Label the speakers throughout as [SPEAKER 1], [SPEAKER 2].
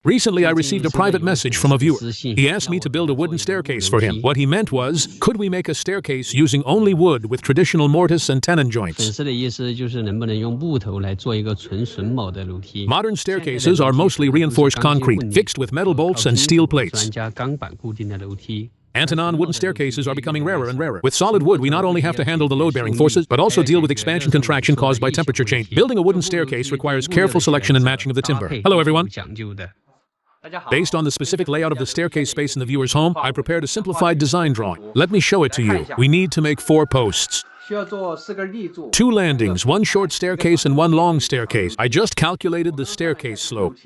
[SPEAKER 1] Recently, I received a private message from a viewer. He asked me to build a wooden staircase for him. What he meant was, could we make a staircase using only wood with traditional mortise and tenon joints? Modern staircases are mostly reinforced concrete, fixed with metal bolts and steel plates. Antonon wooden staircases are becoming rarer and rarer. With solid wood, we not only have to handle the load-bearing forces, but also deal with expansion-contraction caused by temperature change. Building a wooden staircase requires careful selection and matching of the timber. Hello, everyone. Based on the specific layout of the staircase space in the viewer's home, I prepared a simplified design drawing. Let me show it to you. We need to make 4 posts. 2 landings, 1 short staircase and 1 long staircase. I just calculated the staircase slope.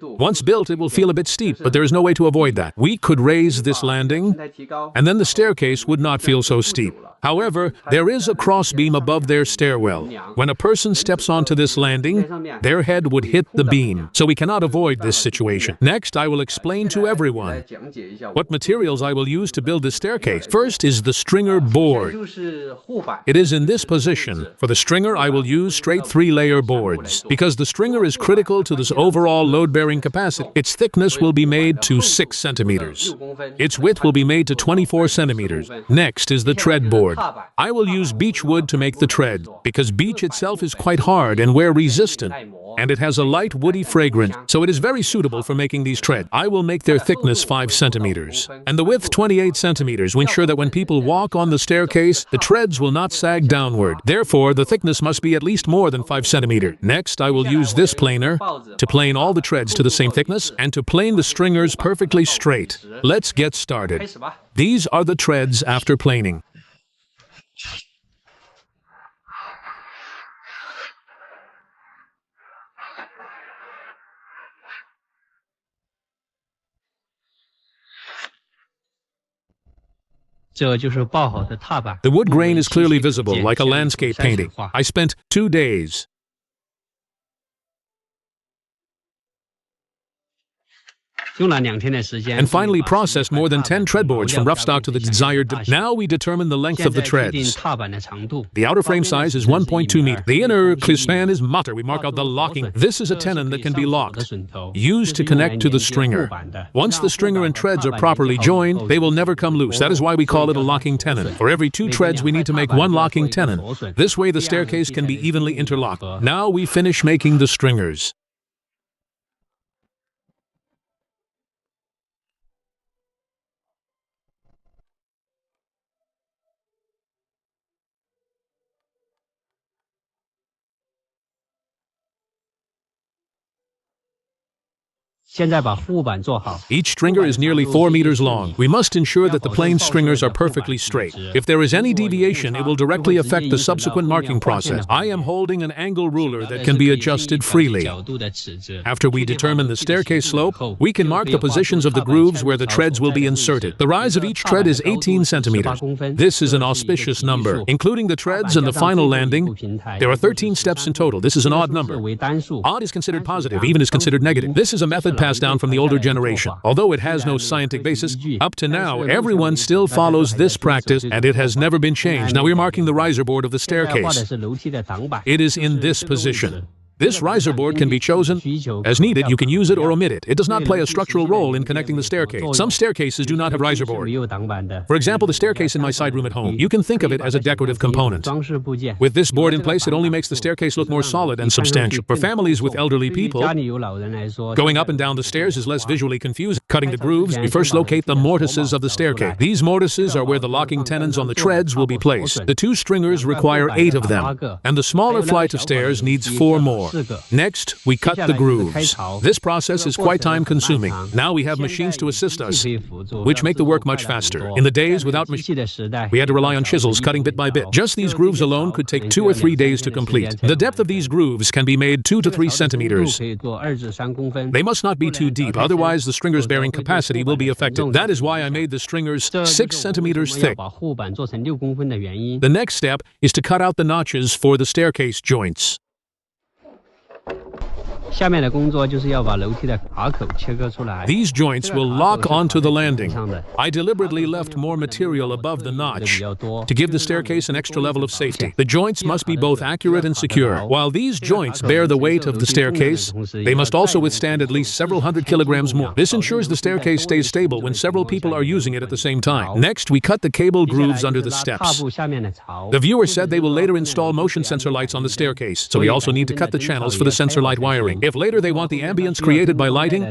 [SPEAKER 1] Once built, it will feel a bit steep, but there is no way to avoid that. We could raise this landing, and then the staircase would not feel so steep. However, there is a crossbeam above their stairwell. When a person steps onto this landing, their head would hit the beam, so we cannot avoid this situation. Next, I will explain to everyone what materials I will use to build this staircase. First is the stringer board. It is in this position. For the stringer, I will use straight 3-layer boards. Because the stringer is critical to this overall load-bearing capacity, its thickness will be made to 6 centimeters. Its width will be made to 24 centimeters. Next is the tread board. I will use beech wood to make the tread, because beech itself is quite hard and wear-resistant, and it has a light woody fragrance, so it is very suitable for making these treads. I will make their thickness 5 centimeters, and the width 28 centimeters to ensure that when people walk on the staircase, the treads will not sag downward. Therefore, the thickness must be at least more than 5 centimeters. Next, I will use this planer to plane all the treads to the same thickness and to plane the stringers perfectly straight. Let's get started. These are the treads after planing. The wood grain is clearly visible, like a landscape painting. I spent 2 days. And finally processed more than 10 tread boards from rough stock to the desired. Now we determine the length of the treads. The outer frame size is 1.2 meters. The inner span is motor. We mark out the locking. This is a tenon that can be locked, used to connect to the stringer. Once the stringer and treads are properly joined, they will never come loose. That is why we call it a locking tenon. For every 2 treads, we need to make 1 locking tenon. This way the staircase can be evenly interlocked. Now we finish making the stringers. Each stringer is nearly 4 meters long. We must ensure that the plane stringers are perfectly straight. If there is any deviation, it will directly affect the subsequent marking process. I am holding an angle ruler that can be adjusted freely. After we determine the staircase slope, we can mark the positions of the grooves where the treads will be inserted. The rise of each tread is 18 centimeters. This is an auspicious number. Including the treads and the final landing, there are 13 steps in total. This is an odd number. Odd is considered positive, even is considered negative. This is a method passed down from the older generation. Although it has no scientific basis, up to now, everyone still follows this practice, and it has never been changed. Now we're marking the riser board of the staircase. It is in this position. This riser board can be chosen. As needed, you can use it or omit it. It does not play a structural role in connecting the staircase. Some staircases do not have riser board. For example, the staircase in my side room at home. You can think of it as a decorative component. With this board in place, it only makes the staircase look more solid and substantial. For families with elderly people, going up and down the stairs is less visually confusing. Cutting the grooves, we first locate the mortises of the staircase. These mortises are where the locking tenons on the treads will be placed. The 2 stringers require 8 of them, and the smaller flight of stairs needs 4 more. Next, we cut the grooves. This process is quite time-consuming. Now we have machines to assist us, which make the work much faster. In the days without machines, we had to rely on chisels, cutting bit by bit. Just these grooves alone could take 2 or 3 days to complete. The depth of these grooves can be made 2 to 3 centimeters. They must not be too deep, otherwise the stringer's bearing capacity will be affected. That is why I made the stringers 6 centimeters thick. The next step is to cut out the notches for the staircase joints.
[SPEAKER 2] 下面的工作就是要把楼梯的卡口切割出来。
[SPEAKER 1] These joints will lock onto the landing. I deliberately left more material above the notch to give the staircase an extra level of safety. The joints must be both accurate and secure. While these joints bear the weight of the staircase, they must also withstand at least several hundred kilograms more. This ensures the staircase stays stable when several people are using it at the same time. Next, we cut the cable grooves under the steps. The viewer said they will later install motion sensor lights on the staircase, so we also need to cut the channels for the sensor light wiring. If later they want the ambience created by lighting,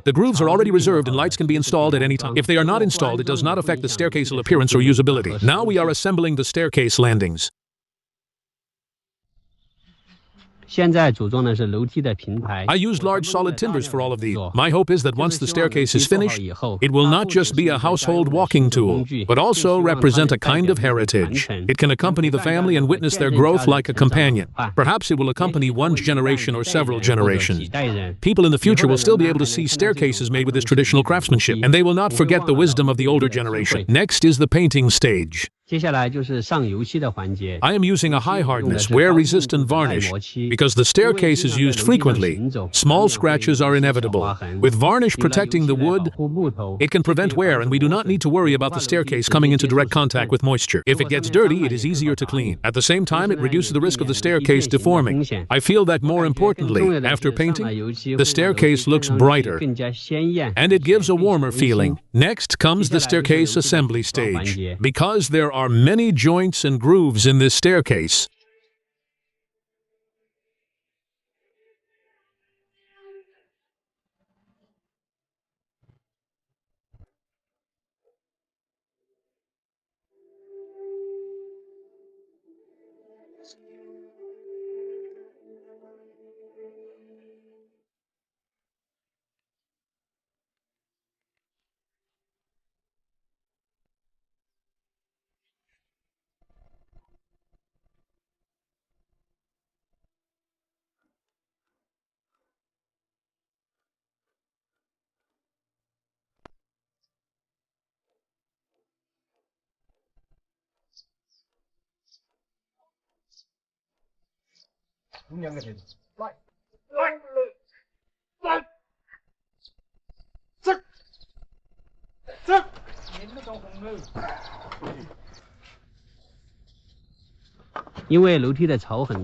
[SPEAKER 1] the grooves are already reserved and lights can be installed at any time. If they are not installed, it does not affect the staircase's appearance or usability. Now we are assembling the staircase landings.
[SPEAKER 2] 现在组装的是楼梯的平台。
[SPEAKER 1] I used large solid timbers for all of these. My hope is that once the staircase is finished, it will not just be a household walking tool, but also represent a kind of heritage. It can accompany the family and witness their growth like a companion. Perhaps it will accompany one generation or several generations. People in the future will still be able to see staircases made with this traditional craftsmanship, and they will not forget the wisdom of the older generation. Next is the painting stage.
[SPEAKER 2] 接下来就是上油漆的环节。
[SPEAKER 1] I am using a high hardness, wear-resistant varnish. Because the staircase is used frequently, small scratches are inevitable. With varnish protecting the wood, it can prevent wear, and we do not need to worry about the staircase coming into direct contact with moisture. If it gets dirty, it is easier to clean. At the same time, it reduces the risk of the staircase deforming. I feel that more importantly, after painting, the staircase looks brighter, and it gives a warmer feeling. Next comes the staircase assembly stage. Because there are many joints and grooves in this staircase,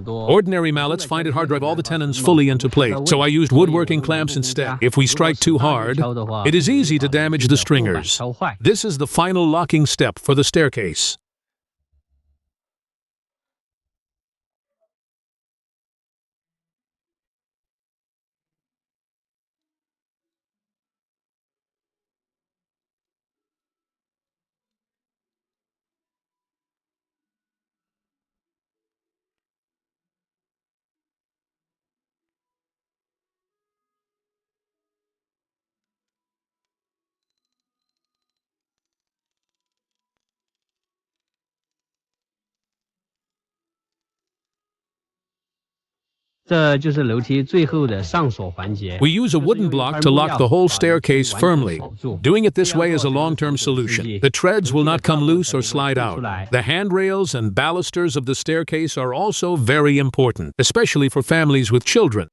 [SPEAKER 1] ordinary mallets find it hard to drive all the tenons fully into place, so I used woodworking clamps instead. If we strike too hard, it is easy to damage the stringers. This is the final locking step for the staircase. We use a wooden block to lock the whole staircase firmly. Doing it this way is a long-term solution. The treads will not come loose or slide out. The handrails and balusters of the staircase are also very important, especially for families with children.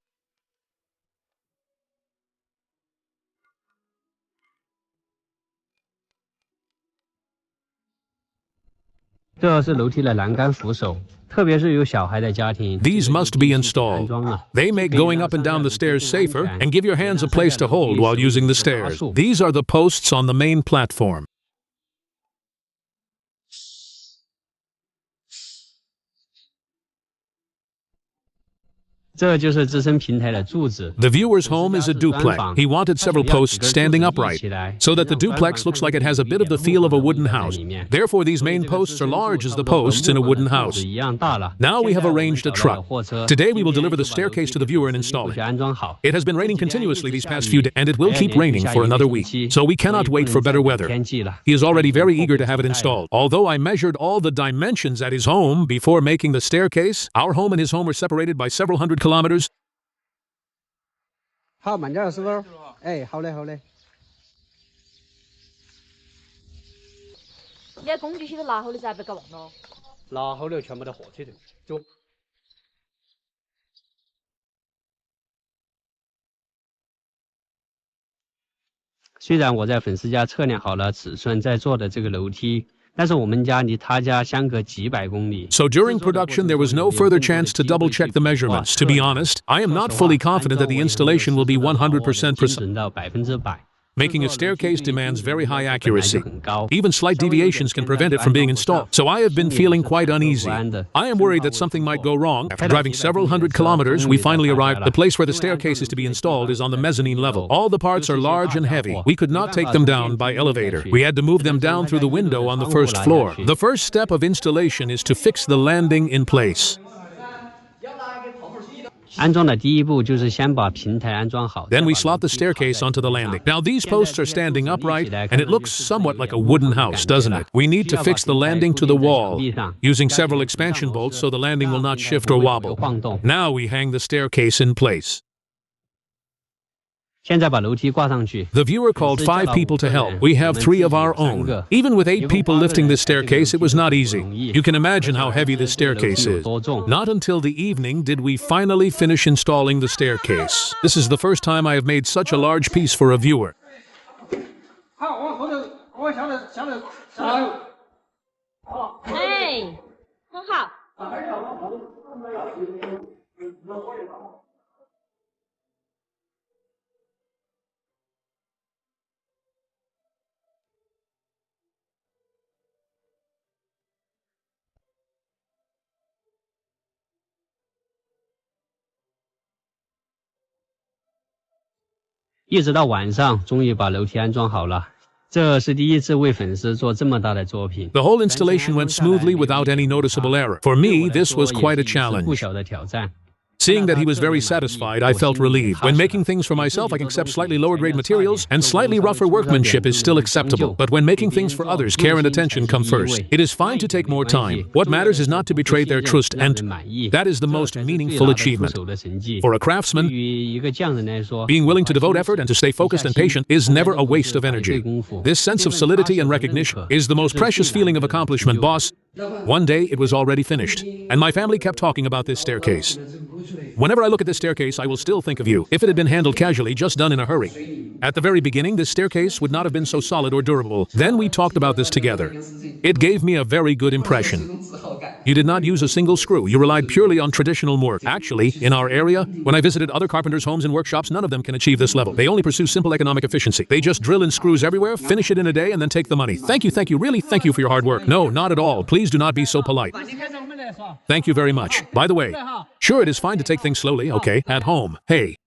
[SPEAKER 1] These must be installed. They make going up and down the stairs safer and give your hands a place to hold while using the stairs. These are the posts on the main platform. The viewer's home is a duplex. He wanted several posts standing upright, so that the duplex looks like it has a bit of the feel of a wooden house. Therefore, these main posts are large as the posts in a wooden house. Now we have arranged a truck. Today we will deliver the staircase to the viewer and install it. It has been raining continuously these past few days, and it will keep raining for another week, so we cannot wait for better weather. He is already very eager to have it installed. Although I measured all the dimensions at his home before making the staircase, our home and his home were separated by several hundred kilometers.
[SPEAKER 3] 好，慢点，师傅。哎，好嘞，好嘞。
[SPEAKER 4] 你喺工具箱都拿好，你再别搞忘咯。
[SPEAKER 3] 拿好了，全部都合起的，就。
[SPEAKER 2] 虽然我在粉丝家测量好了尺寸在做的这个楼梯，但是我们家离他家相隔几百公里。
[SPEAKER 1] So during production, there was no further chance to double-check the measurements. To be honest, I am not fully confident that the installation will be 100% precise.
[SPEAKER 2] 准到100%。
[SPEAKER 1] Making a staircase demands very high accuracy. Even slight deviations can prevent it from being installed. So I have been feeling quite uneasy. I am worried that something might go wrong. After driving several hundred kilometers, we finally arrived. The place where the staircase is to be installed is on the mezzanine level. All the parts are large and heavy. We could not take them down by elevator. We had to move them down through the window on the first floor. The first step of installation is to fix the landing in place.
[SPEAKER 2] 安装的第一步就是先把平台安装好。
[SPEAKER 1] Then we slot the staircase onto the landing. Now these posts are standing upright, and it looks somewhat like a wooden house, doesn't it? We need to fix the landing to the wall, using several expansion bolts so the landing will not shift or wobble. Now we hang the staircase in place.
[SPEAKER 2] 现在把楼梯挂上去。
[SPEAKER 1] The viewer called 5 people to help. We have 3 of our own. Even with 8 people lifting this staircase, it was not easy. You can imagine how heavy this staircase is. Not until the evening did we finally finish installing the staircase. This is the first time I have made such a large piece for a viewer.
[SPEAKER 4] 哎，很好。
[SPEAKER 2] 一直到晚上，终于把楼梯安装好了。这是第一次为粉丝做这么大的作品。
[SPEAKER 1] The whole installation went smoothly without any noticeable error. For me, this was quite a
[SPEAKER 2] 不
[SPEAKER 1] challenge.
[SPEAKER 2] 小的挑战。
[SPEAKER 1] Seeing that he was very satisfied, I felt relieved. When making things for myself, I can accept slightly lower grade materials, and slightly rougher workmanship is still acceptable. But when making things for others, care and attention come first. It is fine to take more time. What matters is not to betray their trust, and that is the most meaningful achievement. For a craftsman,
[SPEAKER 2] 对于一个匠人来说，
[SPEAKER 1] being willing to devote effort and to stay focused and patient is never a waste of energy. This sense of solidity and recognition is the most precious feeling of accomplishment, boss. One day, it was already finished, and my family kept talking about this staircase. Whenever I look at this staircase, I will still think of you. If it had been handled casually, just done in a hurry. At the very beginning, this staircase would not have been so solid or durable. Then we talked about this together. It gave me a very good impression. You did not use a single screw. You relied purely on traditional work. Actually, in our area, when I visited other carpenters' homes and workshops, none of them can achieve this level. They only pursue simple economic efficiency. They just drill in screws everywhere, finish it in a day, and then take the money. Thank you, really thank you for your hard work. No, not at all. Please do not be so polite. Thank you very much. By the way, sure, it is fine to take things slowly, okay? At home. Hey.